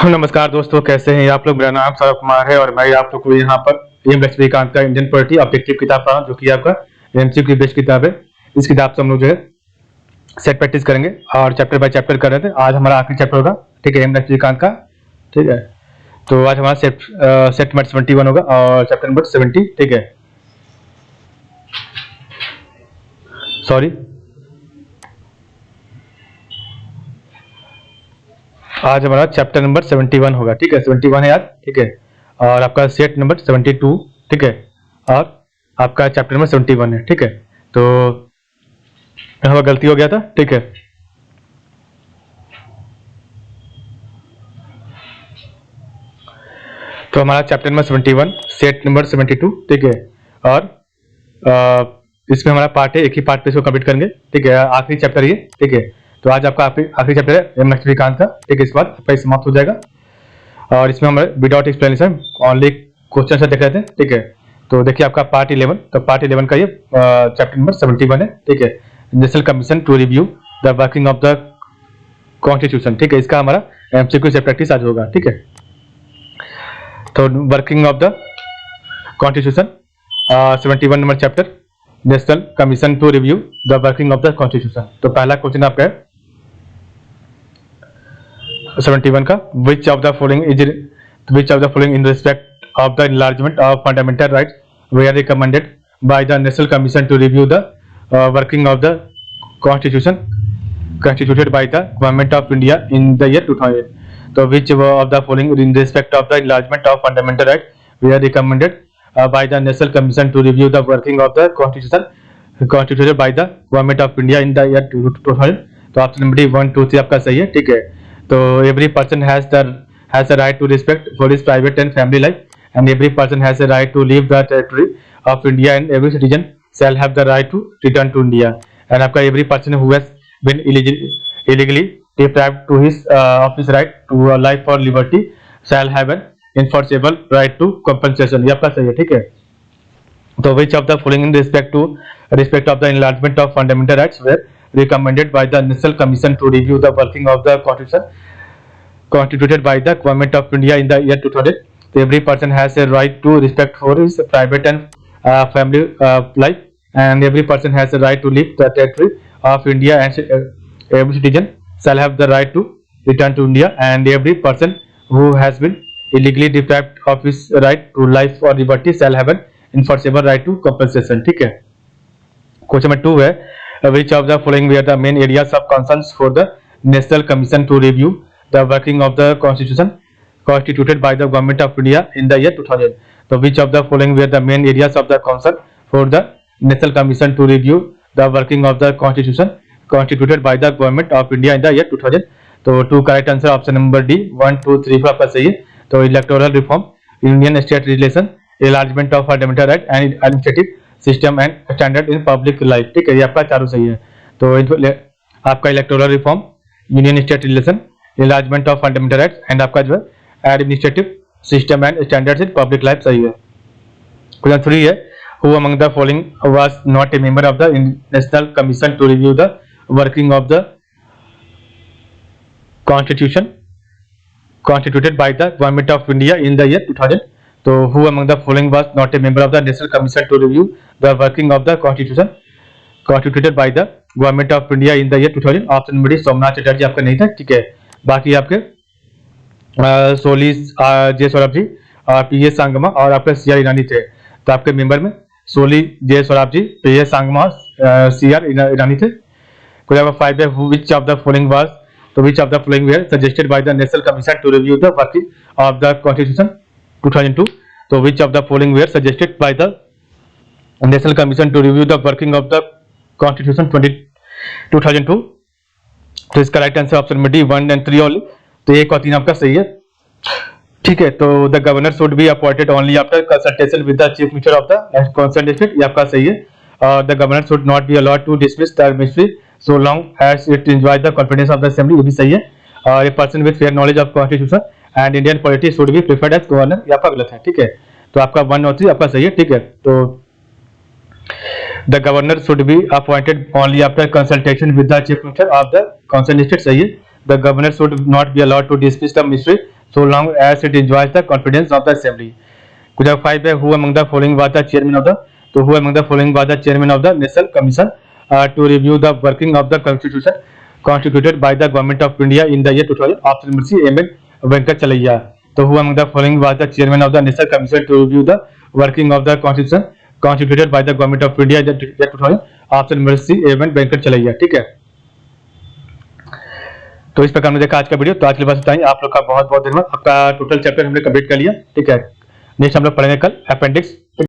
नमस्कार दोस्तों, कैसे हैं आप लोग। मेरा नाम सौरभ कुमार है और मैं आप लोग को यहाँ पर एम लक्ष्मीकांत का इंडियन पॉलिटी ऑब्जेक्टिव किताब पढ़ा हूँ, जो कि आपका एमसीक्यू की बेस्ट किताब है। इस किताब से हम लोग जो है सेट प्रैक्टिस करेंगे और चैप्टर बाय चैप्टर कर रहे थे। आज हमारा आखिरी चैप्टर होगा, ठीक है, एम लक्ष्मीकांत का। ठीक है, तो आज हमारा सेट नंबर 71 होगा और चैप्टर नंबर 70। ठीक है, सॉरी, आज हमारा चैप्टर नंबर 71 होगा। ठीक है, 71 है आज। ठीक है, और आपका सेट नंबर 72। ठीक है, और आपका चैप्टर नंबर 71 है। ठीक है, तो यहाँ पर गलती हो गया था। ठीक है, तो हमारा चैप्टर नंबर 71, सेट नंबर 72। ठीक है, और इसमें हमारा पार्ट है, एक ही पार्ट पे इसको कंप्लीट करेंगे। ठीक है, आखिरी चैप्टर ये। ठीक है, तो आज आपका आखिरी चैप्टर है एम लक्ष्मीकांत का। ठीक है, इसके बाद आपका समाप्त हो जाएगा और इसमें हम विदाउट एक्सप्लेनेशन ओनली क्वेश्चन से देख रहे थे। ठीक है, तो देखिए आपका पार्ट 11, तो पार्ट 11 का ये चैप्टर नंबर 71 है। ठीक है, National Commission to Review the Working of the Constitution. ठीक है, इसका हमारा एमसीक्यू से प्रैक्टिस आज होगा। ठीक है, तो working of the constitution 71 number chapter, National Commission to Review the Working of the Constitution. तो पहला क्वेश्चन आपका है 71 का, which of the following in respect of the enlargement of fundamental rights were recommended by the National Commission to review the working of the constitution constituted by the government of India in the year 2000. So which of the following in respect of the enlargement of fundamental rights were recommended by the National Commission to review the working of the constitution constituted by the government of India in the year 2000? तो option number 1, 2, 3 आपका सही है। ठीक है, तो every person has a right to respect for his private and family life, and every person has a right to leave the territory of India, and every citizen shall have the right to return to India. And आपका every person who has been illegally deprived to his of his right to life or liberty shall have an enforceable right to compensation. ये आपका सही है। ठीक है, तो which of the following in respect of the enlargement of fundamental rights were recommended by the National Commission to review the working of the constitution constituted by the government of India in the year 2000? Every person has a right to respect for his private and family life, and every person has a right to leave the territory of India, and every citizen shall have the right to return to India, and every person who has been illegally deprived of his right to life or liberty shall have an enforceable right to compensation. ठीक है, question number 2 है, which of the following were the main areas of concerns for the National Commission to review the working of the constitution constituted by the government of India in the year 2000? So which of the following were the main areas of the concern for the National Commission to review the working of the constitution constituted by the government of India in the year 2000? तो 2 correct answer option number D, 1, 2, 3 4 आपका सही है। तो electoral reform, union state relation, enlargement of fundamental right and administrative system and standard in public life. ठीक है, ये आपका चारों सही है। तो आपका electoral reform, union state relation, enlargement of fundamental rights and आपका जो है administrative system and standards in public life सही है। क्वेश्चन 3 है, who among the following was not a member of the National Commission to Review the Working of the Constitution constituted by the government of India in the year 2000? So who among the following was not a member of the National Commission to review the working of the constitution constituted by the government of India in the year 2000? Option number D, Somnath Chatterjee आपका नहीं था। ठीक है, बाकी आपके सोली J Saurabh ji और P S Sangma और आपके सी आर ईरानी थे। तो आपके मेंबर में Soli J Sorabjee, P S Sangma, C R Irani थे। क्वेश्चन नंबर 5 है, which of the following was, तो which of the following were suggested by the National Commission to review the working of the Constitution 2002? तो which of the following were suggested by the National Commission to review the working of the Constitution 2002? तो इसका right answer option number D, 1 and 3 only. तो 1 और 3 आपका सही है। ठीक है, तो the governor should be appointed only after consultation with the chief minister of the concern district, ये आपका सही है। The governor should not be allowed to dismiss the ministry so long as it enjoys the confidence of the assembly, ये भी सही है। और a person with fair knowledge of constitution and Indian polity should be preferred as governor, ये आपका गलत है। ठीक है, तो आपका 1 और 3 आपका सही है। ठीक है, तो the governor should be appointed only after consultation with the chief minister of the concerned district, सही है। The governor should not be allowed to dismiss the ministry so long as it enjoys the confidence of the assembly. Question 5 है, who among the following was the chairman of the, तो who among the following was the chairman of the National Commission to review the working of the constitution constituted by the government of India in the year 2000. Option number C, M. Venkat Chalaiya. तो who among the following was the chairman of the National Commission to review the working of the constitution constituted by the government of India in the year 2000. Option number C, M. Venkata Chaliah. ठीक है, तो इस प्रकार हमने देखा आज का video. तो आज के लिए बस इतना ही. आप लोग का बहुत बहुत धन्यवाद. आपका टोटल चैप्टर हमने कंप्लीट कर लिया. ठीक है, नेक्स्ट हम लोग पढ़ेंगे कल अपेंडिक्स.